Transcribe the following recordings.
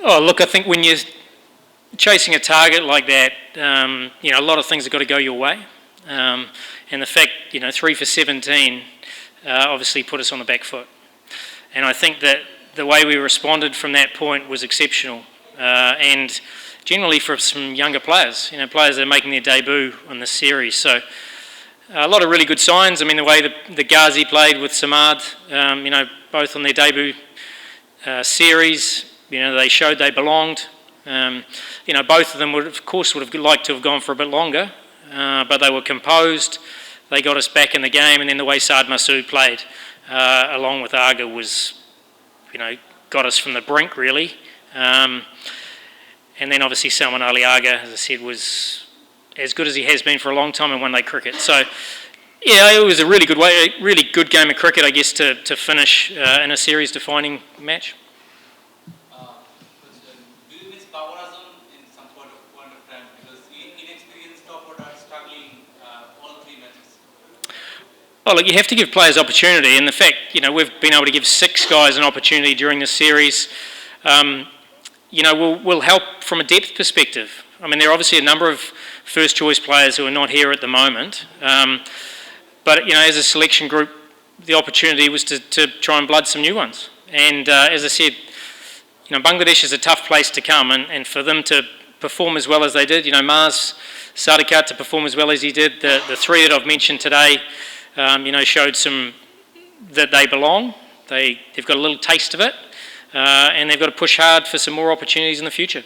Oh, look, I think when you're chasing a target like that, a lot of things have got to go your way. And the fact, 3 for 17 obviously put us on the back foot. And I think that the way we responded from that point was exceptional. And generally for some younger players, players that are making their debut on this series. So a lot of really good signs. I mean, the way the Ghazi played with Samad, both on their debut series, they showed they belonged. Both of them would have liked to have gone for a bit longer, but they were composed. They got us back in the game, and then the way Saad Masood played, along with Aga, was, got us from the brink really. And then obviously Salman Ali Aga, as I said, was as good as he has been for a long time in one-day cricket. So, yeah, it was a really good game of cricket, I guess, to finish in a series-defining match. Do you miss Babar Azam in some point of time? Because inexperienced top order are struggling all 3 matches. Oh, look, you have to give players opportunity, and the fact, we've been able to give 6 guys an opportunity during the series, will help from a depth perspective. I mean, there are obviously a number of first-choice players who are not here at the moment, but, as a selection group, the opportunity was to try and blood some new ones. And as I said, Bangladesh is a tough place to come, and for them to perform as well as they did, Mars Sadikat to perform as well as he did, the 3 that I've mentioned today, showed that they belong. They've got a little taste of it, and they've got to push hard for some more opportunities in the future.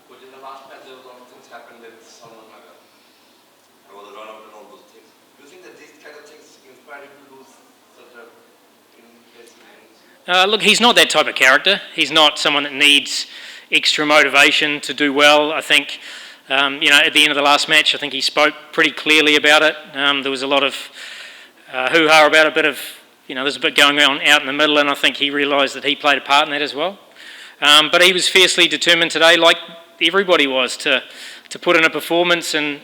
But in the last match, there were a lot of things happened with Salman Aga. About the run-out and all those things. Do you think that these kind of things inspire you to do such a innings? Look, he's not that type of character. He's not someone that needs extra motivation to do well. I think, at the end of the last match, I think he spoke pretty clearly about it. There was a lot of hoo-ha about a bit of, there's a bit going on out in the middle, and I think he realised that he played a part in that as well. But he was fiercely determined today, like everybody was, to put in a performance, and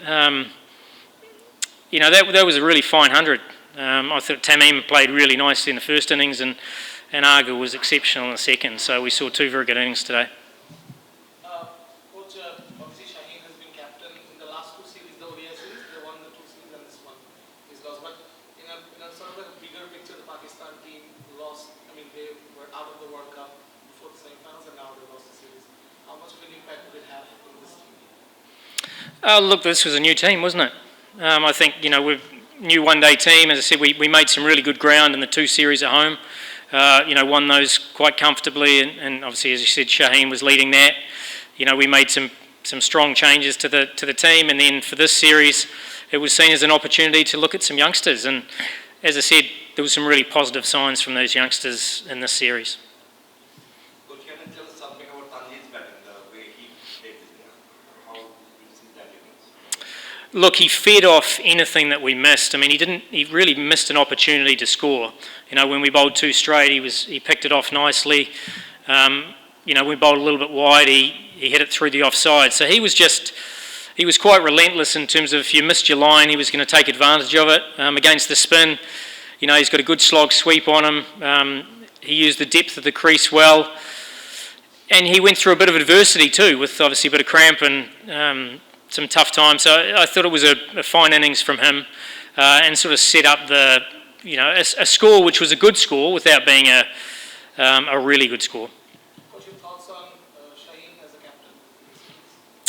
that was a really fine 100. I thought Tamim played really nicely in the first innings, and Aga was exceptional in the second. So we saw 2 very good innings today. Coach, obviously Shaheen has been captain in the last 2 series, the ODI series. They won the 2 series and this one is lost. But in a sort of a bigger picture, the Pakistan team lost. I mean, they were out of the World Cup before the semi-finals, and now they lost the series. How much of an impact would it have on this team? Look, this was a new team, wasn't it? I think, we've new one-day team. As I said, we made some really good ground in the 2 series at home. Won those quite comfortably, and obviously, as you said, Shaheen was leading that. We made some strong changes to the team, and then for this series, it was seen as an opportunity to look at some youngsters. And as I said, there were some really positive signs from those youngsters in this series. Coach, can you tell us something about Tanjeev's batting, the way he played this game? How do you see that innings? Look, he fed off anything that we missed. I mean, he really missed an opportunity to score. When we bowled 2 straight, he picked it off nicely. We bowled a little bit wide, he hit it through the offside. So he was quite relentless in terms of if you missed your line, he was going to take advantage of it. Against the spin, he's got a good slog sweep on him. He used the depth of the crease well. And he went through a bit of adversity too, with obviously a bit of cramp and some tough times. So I thought it was a fine innings from him, and sort of set up a score which was a good score without being a really good score. What's your thoughts on Shaheen as a captain?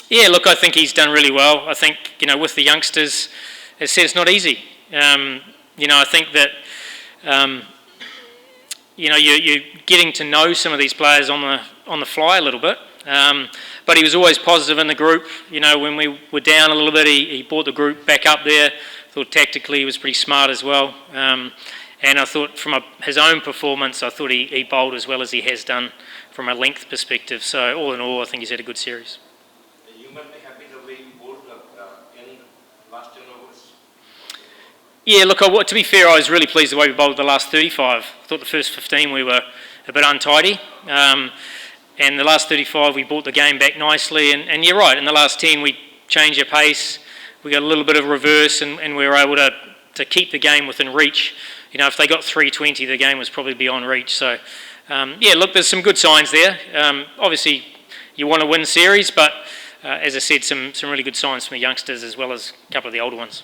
Yeah, look, I think he's done really well. I think, with the youngsters, as I said, it's not easy. I think that, you're getting to know some of these players on the fly a little bit. But he was always positive in the group. When we were down a little bit, he brought the group back up there. Thought tactically he was pretty smart as well. And I thought from his own performance, I thought he bowled as well as he has done from a length perspective. So all in all, I think he's had a good series. You might be happy the way you bowled in last 10 overs. Yeah, look, to be fair, I was really pleased the way we bowled the last 35. I thought the first 15 we were a bit untidy. And the last 35 we brought the game back nicely. And you're right, in the last 10 we changed our pace. We got a little bit of reverse and we were able to to keep the game within reach. You know, if they got 320, the game was probably beyond reach. So, yeah, look, there's some good signs there. Obviously, you want to win series, but as I said, some really good signs from the youngsters as well as a couple of the older ones.